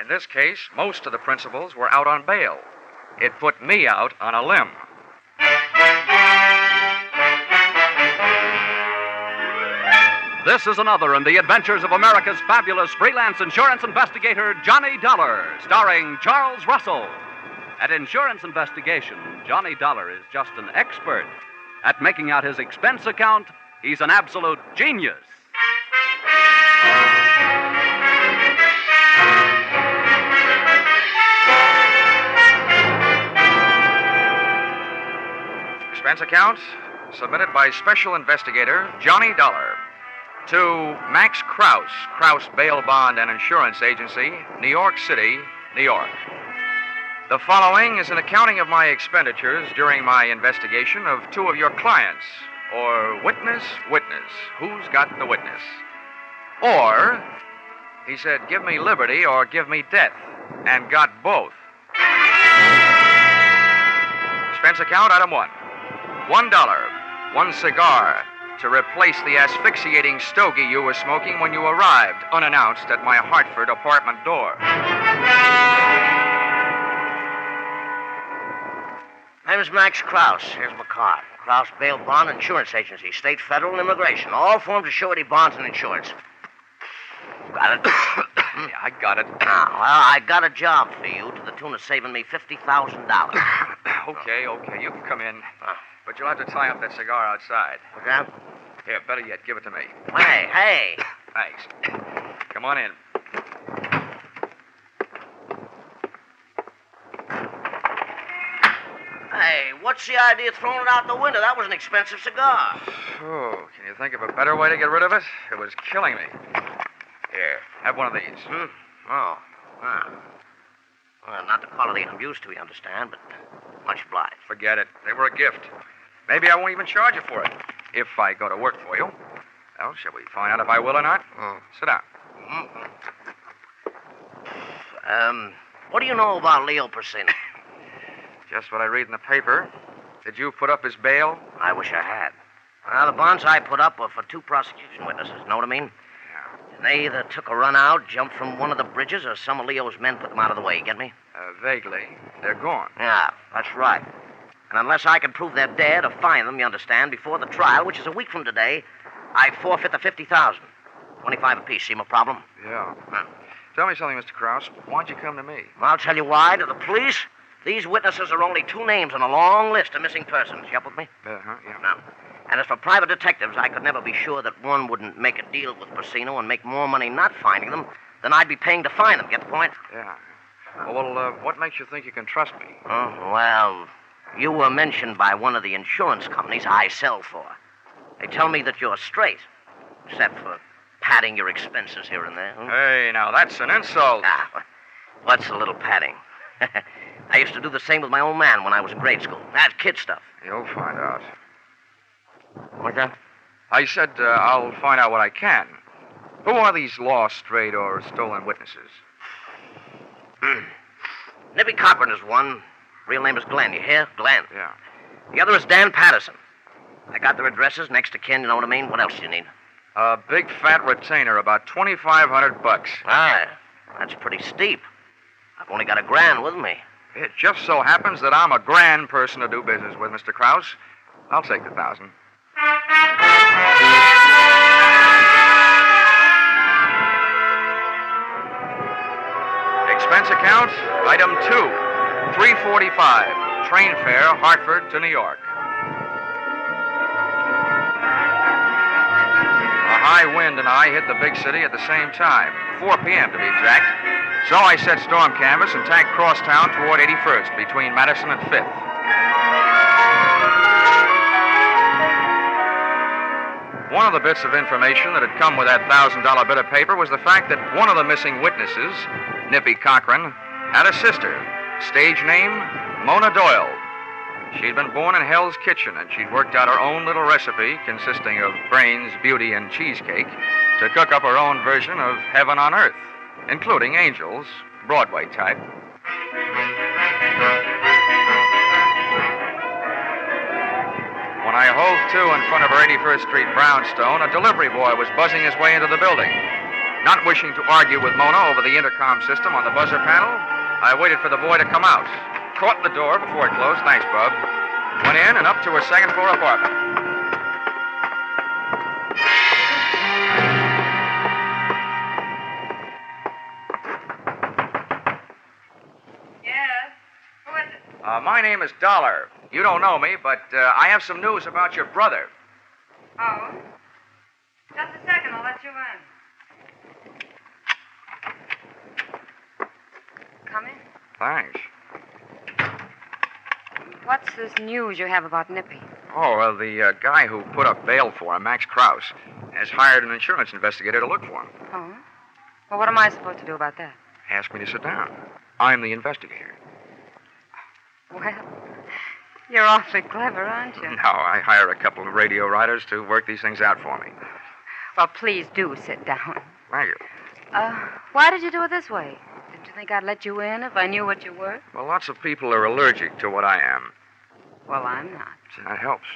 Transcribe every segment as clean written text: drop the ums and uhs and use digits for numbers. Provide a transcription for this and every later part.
In this case, most of the principals were out on bail. It put me out on a limb. This is another in the adventures of America's fabulous freelance insurance investigator, Johnny Dollar, starring Charles Russell. At insurance investigation, Johnny Dollar is just an expert. At making out his expense account, he's an absolute genius. Expense account submitted by Special Investigator Johnny Dollar to Max Krause, Krause Bail Bond and Insurance Agency, New York City, New York. The following is an accounting of my expenditures during my investigation of two of your clients, or witness, who's got the witness? Or, he said, give me liberty or give me death, and got both. Expense account, item one. $1, one cigar, to replace the asphyxiating stogie you were smoking when you arrived, unannounced, at my Hartford apartment door. My name's Max Krause. Here's my card. Krause Bail Bond Insurance Agency, State, Federal, and Immigration. All forms of surety, bonds, and insurance. Got it? Yeah, I got it. Well, I got a job for you to the tune of saving me $50,000. Okay, you can come in. But you'll have to tie up that cigar outside. Okay? Here, better yet, give it to me. Hey. Thanks. Come on in. Hey, what's the idea of throwing it out the window? That was an expensive cigar. Oh, can you think of a better way to get rid of it? It was killing me. Here, have one of these. Oh. Well, not the quality I'm used to, you understand, but much obliged. Forget it. They were a gift. Maybe I won't even charge you for it, if I go to work for you. Well, shall we find out if I will or not? Sit down. What do you know about Leo Persino? Just what I read in the paper. Did you put up his bail? I wish I had. Well, the bonds I put up were for two prosecution witnesses, know what I mean? Yeah. And they either took a run out, jumped from one of the bridges, or some of Leo's men put them out of the way, get me? Vaguely. They're gone. Yeah, that's right. And unless I can prove they're dead or find them, you understand, before the trial, which is a week from today, I forfeit the $50,000. 25 apiece, see my problem? Yeah. Tell me something, Mr. Krause. Why'd you come to me? I'll tell you why. To the police, these witnesses are only two names on a long list of missing persons. You up with me? Yeah. Now, and as for private detectives, I could never be sure that one wouldn't make a deal with Persino and make more money not finding them than I'd be paying to find them. Get the point? Yeah. Well, what makes you think you can trust me? Oh, well, you were mentioned by one of the insurance companies I sell for. They tell me that you're straight, except for padding your expenses here and there. Hey, now, that's an insult. What's a little padding? I used to do the same with my old man when I was in grade school. That's kid stuff. You'll find out. What's that? I said I'll find out what I can. Who are these lost, strayed, or stolen witnesses? Nippy Cochran is one. Real name is Glenn. You hear? Glenn. Yeah. The other is Dan Patterson. I got their addresses, next to kin, you know what I mean? What else do you need? A big fat retainer, about $2,500. Ah, that's pretty steep. I've only got $1,000 with me. It just so happens that I'm a grand person to do business with, Mr. Krause. I'll take the 1,000. Expense account, item 2, $3.45, train fare, Hartford to New York. A high wind and I hit the big city at the same time, 4 p.m. to be exact. So I set storm canvas and tacked crosstown toward 81st, between Madison and 5th. One of the bits of information that had come with that $1,000 bit of paper was the fact that one of the missing witnesses, Nippy Cochran, had a sister, stage name Mona Doyle. She'd been born in Hell's Kitchen, and she'd worked out her own little recipe consisting of brains, beauty, and cheesecake to cook up her own version of heaven on earth, including angels, Broadway type. When I hove to in front of her 81st Street brownstone, a delivery boy was buzzing his way into the building. Not wishing to argue with Mona over the intercom system on the buzzer panel, I waited for the boy to come out. Caught the door before it closed. Thanks, Bub. Went in and up to her second-floor apartment. Yes? Who is it? My name is Dollar. You don't know me, but I have some news about your brother. Oh? Just a second, I'll let you in. Come in. Thanks. What's this news you have about Nippy? Oh, well, the guy who put up bail for him, Max Krause, has hired an insurance investigator to look for him. Oh? Well, what am I supposed to do about that? Asked me to sit down. I'm the investigator. Well, you're awfully clever, aren't you? No, I hire a couple of radio writers to work these things out for me. Well, please do sit down. Thank you. Why did you do it this way? Didn't you think I'd let you in if I knew what you were? Well, lots of people are allergic to what I am. Well, I'm not. That helps.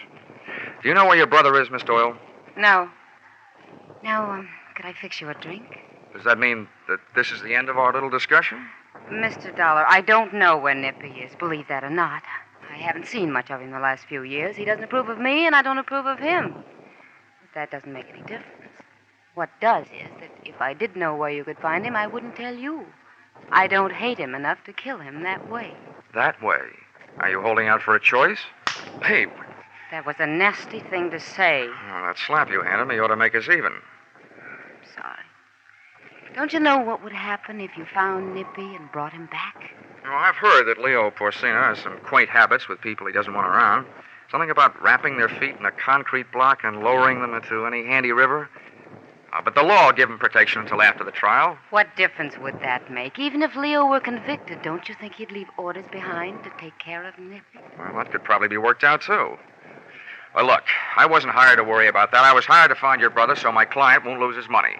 Do you know where your brother is, Miss Doyle? No. Now, could I fix you a drink? Does that mean that this is the end of our little discussion? Mr. Dollar, I don't know where Nippy is, believe that or not. I haven't seen much of him the last few years. He doesn't approve of me, and I don't approve of him. But that doesn't make any difference. What does is that if I did know where you could find him, I wouldn't tell you. I don't hate him enough to kill him that way. That way? Are you holding out for a choice? Hey. That was a nasty thing to say. Oh, that slap you handed me ought to make us even. Sorry. Don't you know what would happen if you found Nippy and brought him back? Well, I've heard that Leo Porcina has some quaint habits with people he doesn't want around. Something about wrapping their feet in a concrete block and lowering them into any handy river. But the law will give him protection until after the trial. What difference would that make? Even if Leo were convicted, don't you think he'd leave orders behind to take care of Nippy? Well, that could probably be worked out, too. Well, look, I wasn't hired to worry about that. I was hired to find your brother so my client won't lose his money.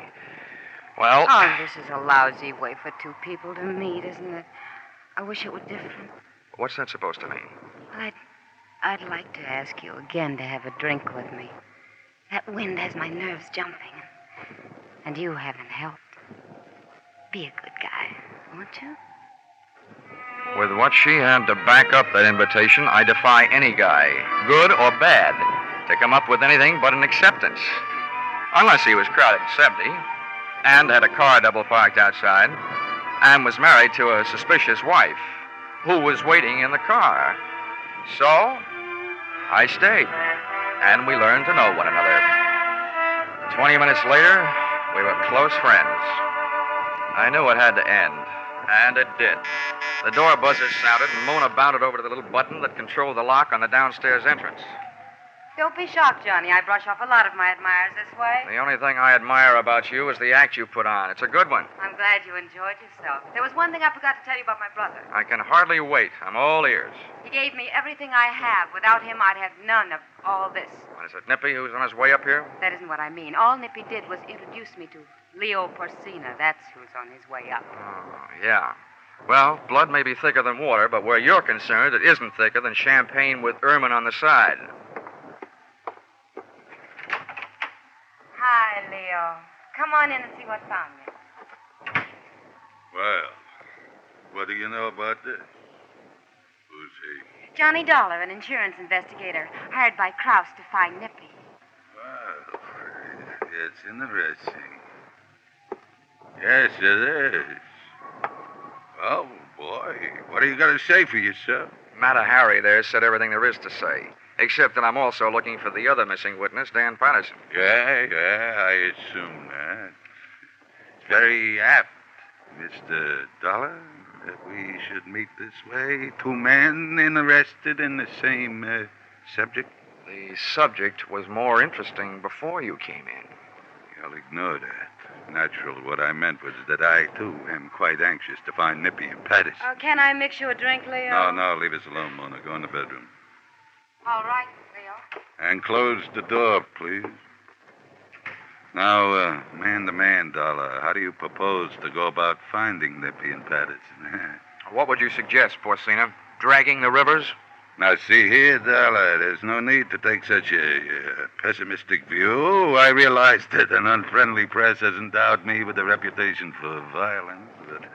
Well... Oh, this is a lousy way for two people to meet, isn't it? I wish it were different. What's that supposed to mean? I'd like to ask you again to have a drink with me. That wind has my nerves jumping. And you haven't helped. Be a good guy, won't you? With what she had to back up that invitation, I defy any guy, good or bad, to come up with anything but an acceptance. Unless he was crowded 70, and had a car double parked outside, and was married to a suspicious wife, who was waiting in the car. So, I stayed, and we learned to know one another. 20 minutes later, we were close friends. I knew it had to end, and it did. The door buzzer sounded, and Mona bounded over to the little button that controlled the lock on the downstairs entrance. Don't be shocked, Johnny. I brush off a lot of my admirers this way. The only thing I admire about you is the act you put on. It's a good one. I'm glad you enjoyed yourself. There was one thing I forgot to tell you about my brother. I can hardly wait. I'm all ears. He gave me everything I have. Without him, I'd have none of all this. What is it, Nippy, who's on his way up here? That isn't what I mean. All Nippy did was introduce me to Leo Porcina. That's who's on his way up. Oh, yeah. Well, blood may be thicker than water, but where you're concerned, it isn't thicker than champagne with ermine on the side. Hi, Leo. Come on in and see what found me. Well, what do you know about this? Who's he? Johnny Dollar, an insurance investigator, hired by Krause to find Nippy. Well, it's interesting. Yes, it is. Well, boy, what are you going to say for yourself? Matter Harry there said everything there is to say, except that I'm also looking for the other missing witness, Dan Patterson. Yeah, I assume that. It's very apt, Mr. Dollar, that we should meet this way. Two men interested in the same subject. The subject was more interesting before you came in. I'll ignore that. Natural, what I meant was that I, too, am quite anxious to find Nippy and Patterson. Can I mix you a drink, Leo? No, leave us alone, Mona. Go in the bedroom. All right, Leo. And close the door, please. Now, man to man, Dollar, how do you propose to go about finding Nippy and Patterson? What would you suggest, Porcina? Dragging the rivers? Now, see here, Dollar, there's no need to take such a pessimistic view. I realize that an unfriendly press has endowed me with a reputation for violence, but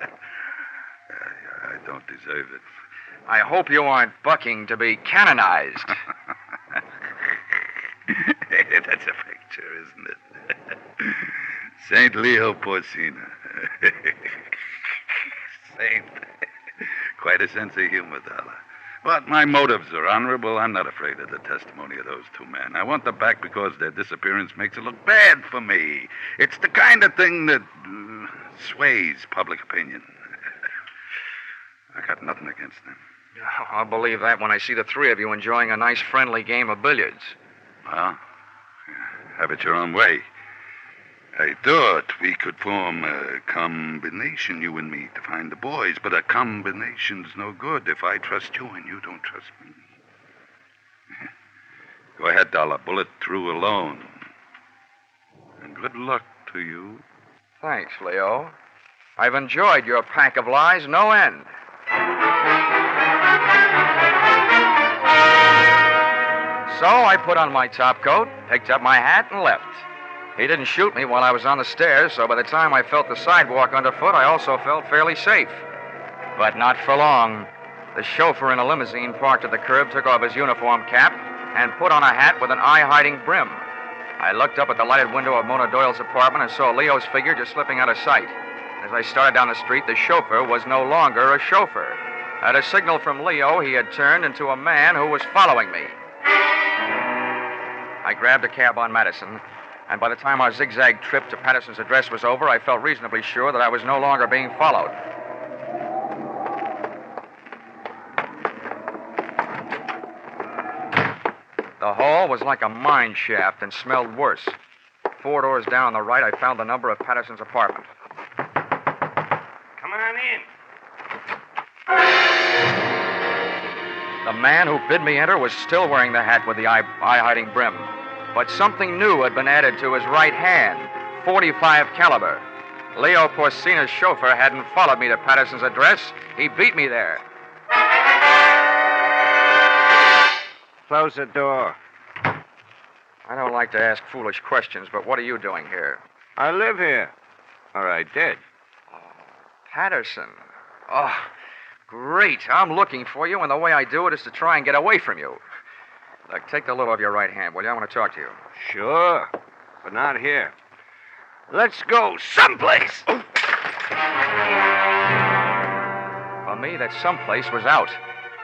I don't deserve it. I hope you aren't bucking to be canonized. That's a picture, isn't it? Saint Leo Porcina. Saint. Quite a sense of humor, Dollar. But my motives are honorable. I'm not afraid of the testimony of those two men. I want them back because their disappearance makes it look bad for me. It's the kind of thing that sways public opinion. I got nothing against them. I'll believe that when I see the three of you enjoying a nice, friendly game of billiards. Well, have it your own way. I thought we could form a combination, you and me, to find the boys, but a combination's no good if I trust you and you don't trust me. Go ahead, Dollar. Bullet through alone. And good luck to you. Thanks, Leo. I've enjoyed your pack of lies no end. So I put on my top coat, picked up my hat, and left. He didn't shoot me while I was on the stairs, so by the time I felt the sidewalk underfoot, I also felt fairly safe. But not for long. The chauffeur in a limousine parked at the curb took off his uniform cap and put on a hat with an eye-hiding brim. I looked up at the lighted window of Mona Doyle's apartment and saw Leo's figure just slipping out of sight. As I started down the street, the chauffeur was no longer a chauffeur. At a signal from Leo, he had turned into a man who was following me. I grabbed a cab on Madison, and by the time our zigzag trip to Patterson's address was over, I felt reasonably sure that I was no longer being followed. The hall was like a mine shaft and smelled worse. 4 doors down on the right, I found the number of Patterson's apartment. Come on in. The man who bid me enter was still wearing the hat with the eye-hiding brim. But something new had been added to his right hand, .45 caliber. Leo Porcina's chauffeur hadn't followed me to Patterson's address. He beat me there. Close the door. I don't like to ask foolish questions, but what are you doing here? I live here. Or I did. Patterson. Oh, great. I'm looking for you, and the way I do it is to try and get away from you. Look, take the lid off your right hand, will you? I want to talk to you. Sure, but not here. Let's go someplace. For me, that someplace was out.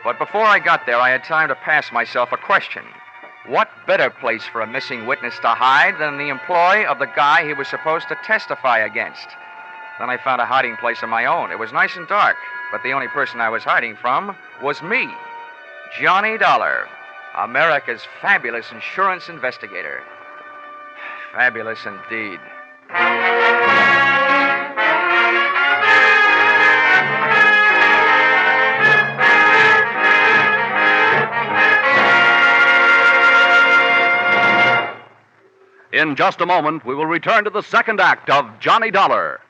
But before I got there, I had time to pass myself a question. What better place for a missing witness to hide than the employ of the guy he was supposed to testify against? Then I found a hiding place of my own. It was nice and dark, but the only person I was hiding from was me, Johnny Dollar, America's fabulous insurance investigator. Fabulous indeed. In just a moment, we will return to the second act of Johnny Dollar.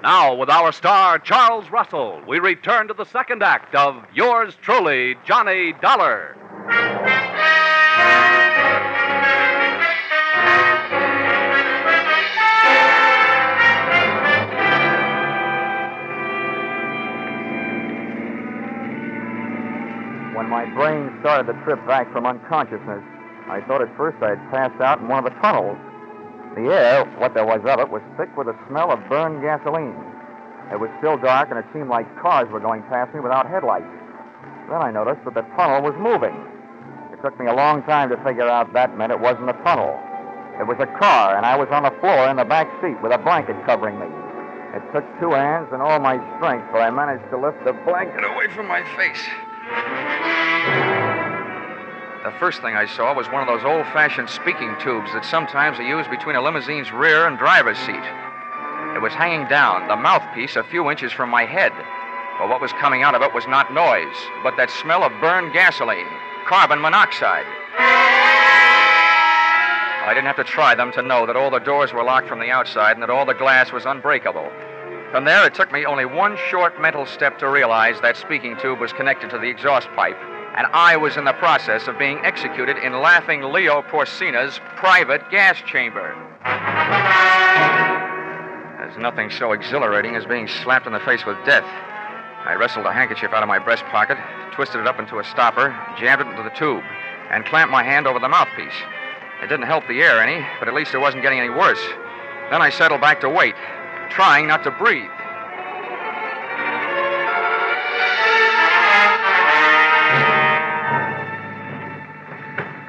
Now, with our star, Charles Russell, we return to the second act of yours truly, Johnny Dollar. When my brain started the trip back from unconsciousness, I thought at first I had passed out in one of the tunnels. The air, what there was of it, was thick with the smell of burned gasoline. It was still dark, and it seemed like cars were going past me without headlights. Then I noticed that the tunnel was moving. It took me a long time to figure out that meant it wasn't a tunnel. It was a car, and I was on the floor in the back seat with a blanket covering me. It took 2 hands and all my strength, but I managed to lift the blanket away from my face. The first thing I saw was one of those old-fashioned speaking tubes that sometimes are used between a limousine's rear and driver's seat. It was hanging down, the mouthpiece a few inches from my head. But what was coming out of it was not noise, but that smell of burned gasoline, carbon monoxide. I didn't have to try them to know that all the doors were locked from the outside and that all the glass was unbreakable. From there, it took me only one short mental step to realize that speaking tube was connected to the exhaust pipe, and I was in the process of being executed in laughing Leo Porcina's private gas chamber. There's nothing so exhilarating as being slapped in the face with death. I wrestled a handkerchief out of my breast pocket, twisted it up into a stopper, jammed it into the tube, and clamped my hand over the mouthpiece. It didn't help the air any, but at least it wasn't getting any worse. Then I settled back to wait, trying not to breathe.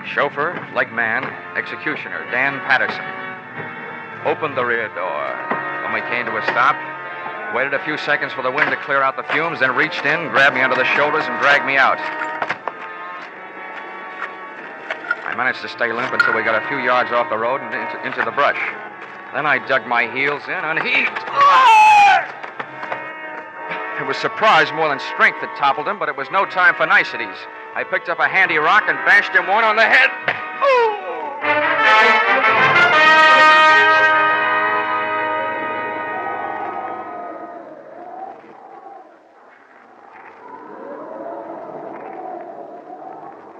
Chauffeur, leg man, executioner, Dan Patterson. Opened the rear door. When we came to a stop, waited a few seconds for the wind to clear out the fumes, then reached in, grabbed me under the shoulders, and dragged me out. I managed to stay limp until we got a few yards off the road and into the brush. Then I dug my heels in and heaved. It was surprise more than strength that toppled him, but it was no time for niceties. I picked up a handy rock and bashed him one on the head.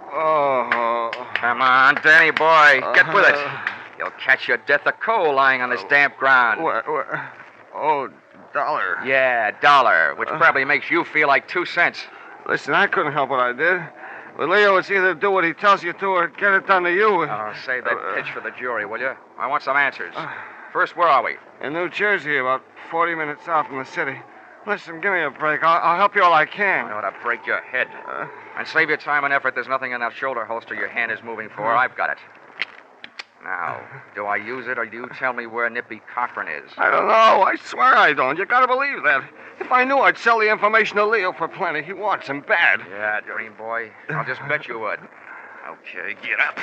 Oh. Come on, Danny boy, get with it. You'll catch your death of cold lying on this damp ground. Where? Oh, dollar. Yeah, $1, which probably makes you feel like 2 cents. Listen, I couldn't help what I did. But Leo, it's either do what he tells you to or get it done to you. Oh, save that pitch for the jury, will you? I want some answers. First, where are we? In New Jersey, about 40 minutes out from the city. Listen, give me a break. I'll help you all I can. I ought to break your head. And save your time and effort. There's nothing in that shoulder holster your hand is moving for. I've got it. Now, do I use it or do you tell me where Nippy Cochran is? I don't know. I swear I don't. You gotta believe that. If I knew, I'd sell the information to Leo for plenty. He wants him bad. Yeah, dream boy. I'll just bet you would. Okay, get up.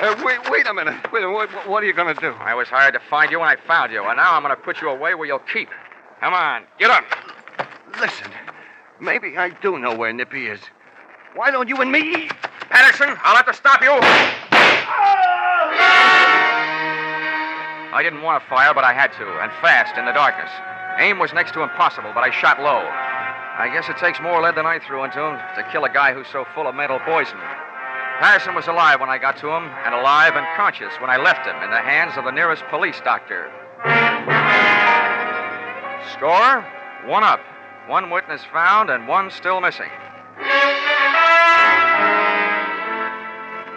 Wait a minute. What are you gonna do? I was hired to find you and I found you, and now I'm gonna put you away where you'll keep. Come on, get up. Listen, maybe I do know where Nippy is. Why don't you and me? Patterson, I'll have to stop you. I didn't want to fire, but I had to, and fast in the darkness. Aim was next to impossible, but I shot low. I guess it takes more lead than I threw into him to kill a guy who's so full of mental poison. Patterson was alive when I got to him, and alive and conscious when I left him in the hands of the nearest police doctor. Score, 1 up. 1 witness found and 1 still missing.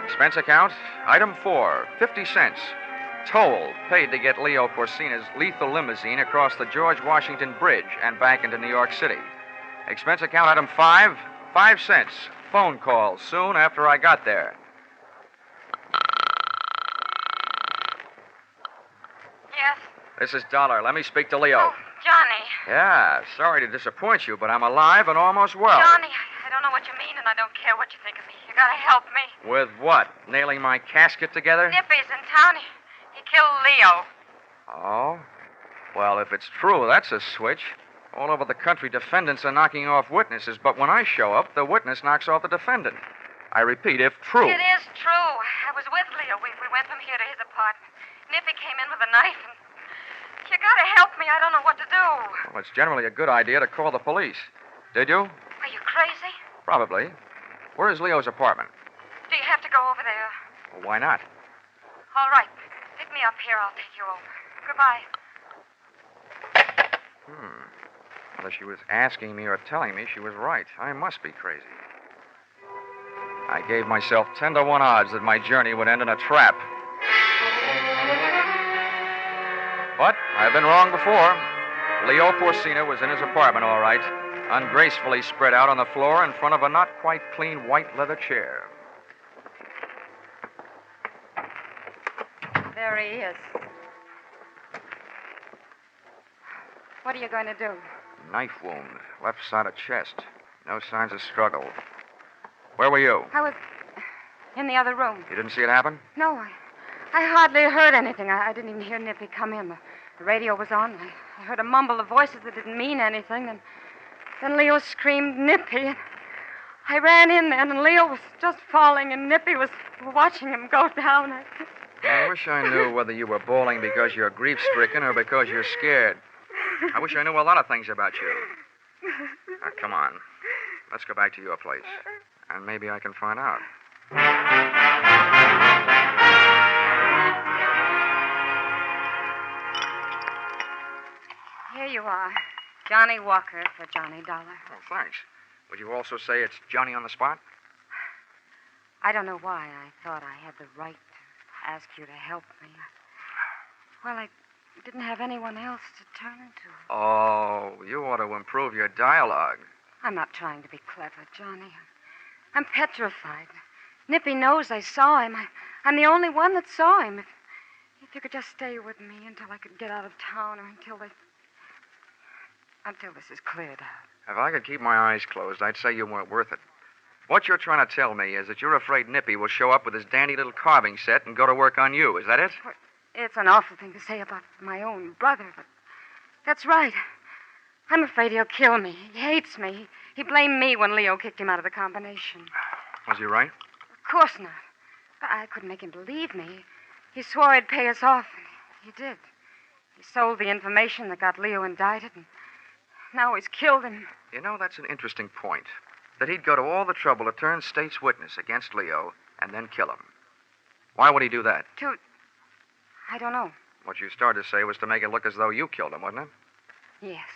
Expense account, item 4, 50 cents. Toll paid to get Leo Porcina's lethal limousine across the George Washington Bridge and back into New York City. Expense account, item 5, 5 cents. Phone call soon after I got there. Yes? This is Dollar. Let me speak to Leo. Oh, Johnny. Yeah, sorry to disappoint you, but I'm alive and almost well. Johnny, I don't know what you mean, and I don't care what you think of me. You gotta help me. With what? Nailing my casket together? Nippy's in town. He killed Leo. Oh? Well, if it's true, that's a switch. All over the country, defendants are knocking off witnesses, but when I show up, the witness knocks off the defendant. I repeat, if true. It is true. I was with Leo. We went from here to his apartment. Nippy came in with a knife, and you gotta help me. I don't know what to do. Well, it's generally a good idea to call the police. Did you? Are you crazy? Probably. Where is Leo's apartment? Do you have to go over there? Well, why not? All right. Pick me up here. I'll take you over. Goodbye. Whether she was asking me or telling me, she was right. I must be crazy. I gave myself 10 to 1 odds that my journey would end in a trap. But I've been wrong before. Leo Porcina was in his apartment, all right, ungracefully spread out on the floor in front of a not quite clean white leather chair. There he is. What are you going to do? Knife wound, left side of chest. No signs of struggle. Where were you? I was in the other room. You didn't see it happen? No, I hardly heard anything. I didn't even hear Nippy come in. The radio was on. I heard a mumble of voices that didn't mean anything. Then Leo screamed, Nippy. I ran in then, and Leo was just falling, and Nippy was watching him go down. I wish I knew whether you were bawling because you're grief-stricken or because you're scared. I wish I knew a lot of things about you. Now, come on. Let's go back to your place. And maybe I can find out. Here you are. Johnny Walker for Johnny Dollar. Oh, thanks. Would you also say it's Johnny on the spot? I don't know why I thought I had the right to ask you to help me. Well, I didn't have anyone else to turn to. Oh, you ought to improve your dialogue. I'm not trying to be clever, Johnny. I'm petrified. Nippy knows I saw him. I'm the only one that saw him. If you could just stay with me until I could get out of town or until this is cleared out. If I could keep my eyes closed, I'd say you weren't worth it. What you're trying to tell me is that you're afraid Nippy will show up with his dandy little carving set and go to work on you. Is that it? Well, it's an awful thing to say about my own brother, but that's right. I'm afraid he'll kill me. He hates me. He blamed me when Leo kicked him out of the combination. Was he right? Of course not. But I couldn't make him believe me. He swore he'd pay us off, and he did. He sold the information that got Leo indicted, and now he's killed him. You know, that's an interesting point. That he'd go to all the trouble to turn state's witness against Leo and then kill him. Why would he do that? I don't know. What you started to say was to make it look as though you killed him, wasn't it? Yes.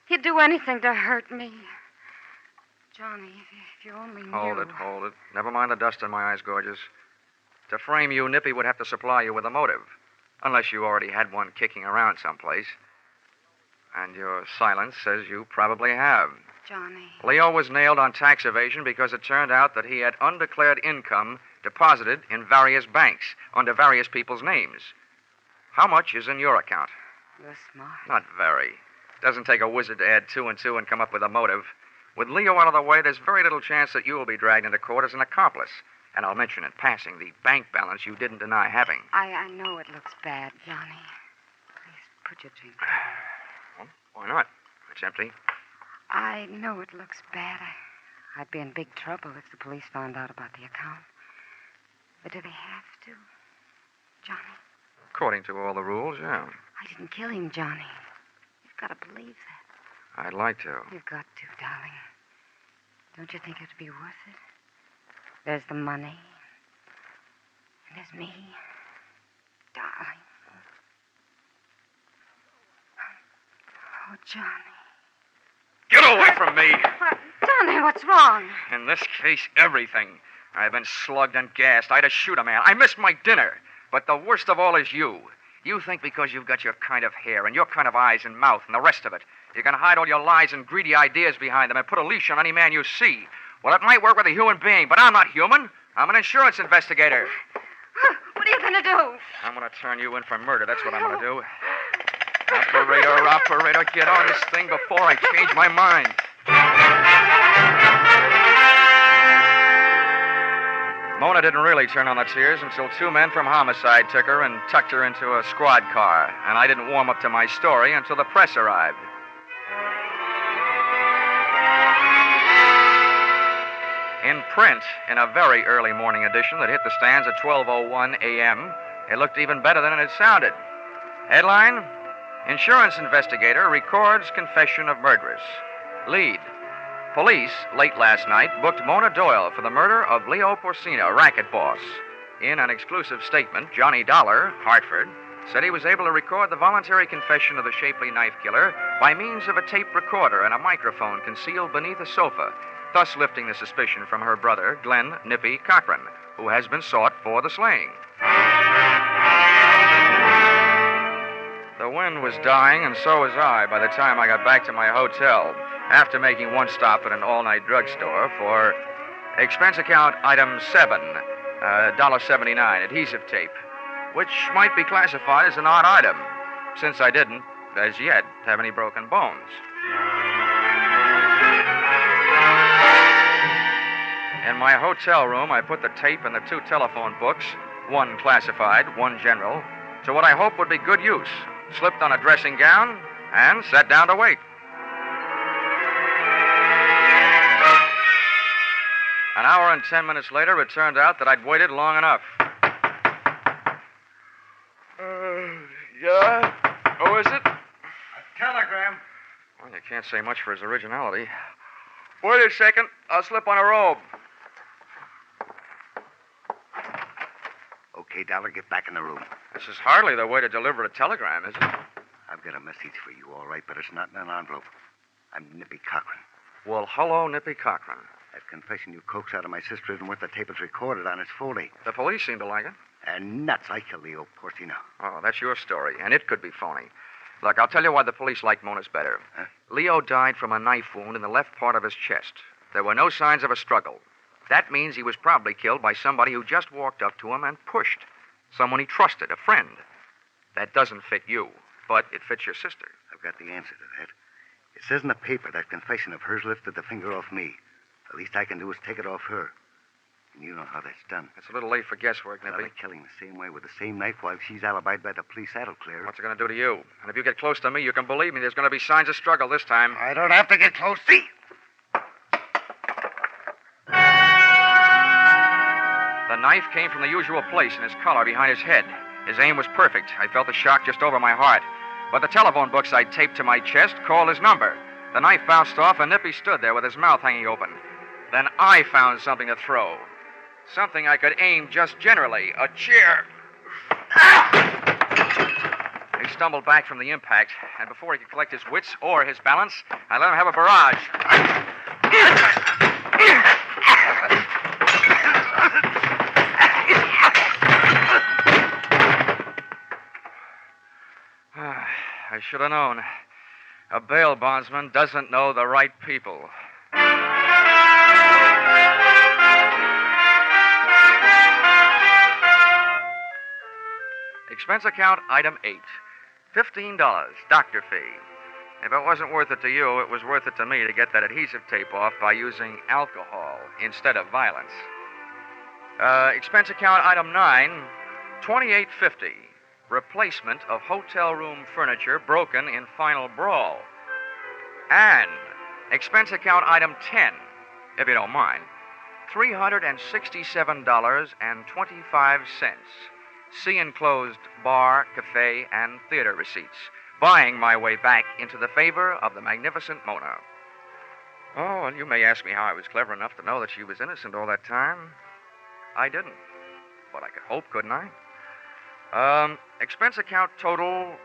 He'd do anything to hurt me. Johnny, if you only knew. Hold it. Never mind the dust in my eyes, gorgeous. To frame you, Nippy would have to supply you with a motive. Unless you already had one kicking around someplace. And your silence says you probably have. Johnny. Leo was nailed on tax evasion because it turned out that he had undeclared income deposited in various banks under various people's names. How much is in your account? You're smart. Not very. Doesn't take a wizard to add 2 and 2 and come up with a motive. With Leo out of the way, there's very little chance that you will be dragged into court as an accomplice. And I'll mention in passing the bank balance you didn't deny having. I know it looks bad, Johnny. Please put your drink down. Well, why not? It's empty. I know it looks bad. I'd be in big trouble if the police found out about the account. But do they have to, Johnny? According to all the rules, yeah. I didn't kill him, Johnny. You've got to believe that. I'd like to. You've got to, darling. Don't you think it'd be worth it? There's the money. And there's me. Darling. Oh, Johnny. Get away from me! Johnny, what's wrong? In this case, everything. I've been slugged and gassed. I had to shoot a man. I missed my dinner. But the worst of all is you. You think because you've got your kind of hair and your kind of eyes and mouth and the rest of it, you can hide all your lies and greedy ideas behind them and put a leash on any man you see. Well, it might work with a human being, but I'm not human. I'm an insurance investigator. What are you going to do? I'm going to turn you in for murder. That's what I'm going to do. Operator, get on this thing before I change my mind. Mona didn't really turn on the tears until 2 men from homicide took her and tucked her into a squad car. And I didn't warm up to my story until the press arrived. In print, in a very early morning edition that hit the stands at 12:01 a.m., it looked even better than it had sounded. Headline: Insurance investigator records confession of murderess. Lead: police, late last night, booked Mona Doyle for the murder of Leo Porcina, racket boss. In an exclusive statement, Johnny Dollar, Hartford, said he was able to record the voluntary confession of the shapely knife killer by means of a tape recorder and a microphone concealed beneath a sofa, thus lifting the suspicion from her brother, Glenn Nippy Cochran, who has been sought for the slaying. The wind was dying, and so was I by the time I got back to my hotel, after making one stop at an all-night drugstore for expense account item 7, $1.79 adhesive tape, which might be classified as an odd item, since I didn't, as yet, have any broken bones. In my hotel room, I put the tape and the 2 telephone books, one classified, one general, to what I hope would be good use, slipped on a dressing gown, and sat down to wait. An hour and 10 minutes later, it turned out that I'd waited long enough. Yeah? Who is it? Come can't say much for his originality. Wait a second. I'll slip on a robe. Okay, Dollar, get back in the room. This is hardly the way to deliver a telegram, is it? I've got a message for you, all right, but it's not in an envelope. I'm Nippy Cochran. Well, hello, Nippy Cochran. That confession you coaxed out of my sister isn't what the tape is recorded on. It's phony. The police seem to like it. And nuts. I killed Leo Porcino. Oh, that's your story, and it could be phony. Look, I'll tell you why the police like Mona's better. Huh? Leo died from a knife wound in the left part of his chest. There were no signs of a struggle. That means he was probably killed by somebody who just walked up to him and pushed. Someone he trusted, a friend. That doesn't fit you, but it fits your sister. I've got the answer to that. It says in the paper that confession of hers lifted the finger off me. The least I can do is take it off her. And you know how that's done. It's a little late for guesswork, Nippy. By killing the same way with the same knife while she's alibied by the police, that'll clear her. What's it going to do to you? And if you get close to me, you can believe me, there's going to be signs of struggle this time. I don't have to get close. See? The knife came from the usual place in his collar behind his head. His aim was perfect. I felt the shock just over my heart. But the telephone books I'd taped to my chest called his number. The knife bounced off, and Nippy stood there with his mouth hanging open. Then I found something to throw. Something I could aim just generally. A chair. He stumbled back from the impact, and before he could collect his wits or his balance, I let him have a barrage. I should have known. A bail bondsman doesn't know the right people. Expense account item 8. $15, doctor fee. If it wasn't worth it to you, it was worth it to me to get that adhesive tape off by using alcohol instead of violence. Expense account item 9, $28.50. Replacement of hotel room furniture broken in final brawl. And expense account item 10, if you don't mind, $367.25. See enclosed bar, cafe, and theater receipts. Buying my way back into the favor of the magnificent Mona. Oh, and you may ask me how I was clever enough to know that she was innocent all that time. I didn't. But I could hope, couldn't I? Expense account total,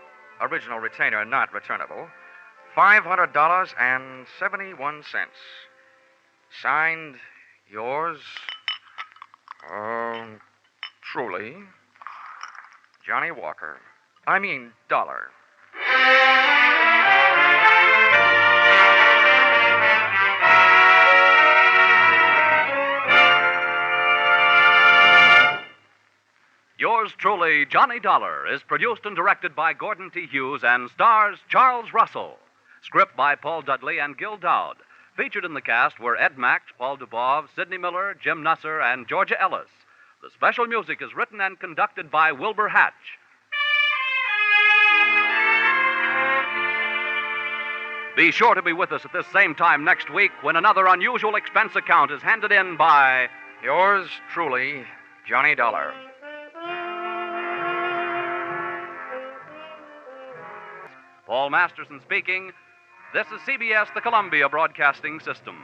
original retainer not returnable, $500.71. Signed, yours, truly, Johnny Walker. Dollar. Yours truly, Johnny Dollar, is produced and directed by Gordon T. Hughes and stars Charles Russell. Script by Paul Dudley and Gil Dowd. Featured in the cast were Ed Mack, Paul Dubov, Sidney Miller, Jim Nusser, and Georgia Ellis. The special music is written and conducted by Wilbur Hatch. Be sure to be with us at this same time next week when another unusual expense account is handed in by Yours truly, Johnny Dollar. Paul Masterson speaking. This is CBS, the Columbia Broadcasting System.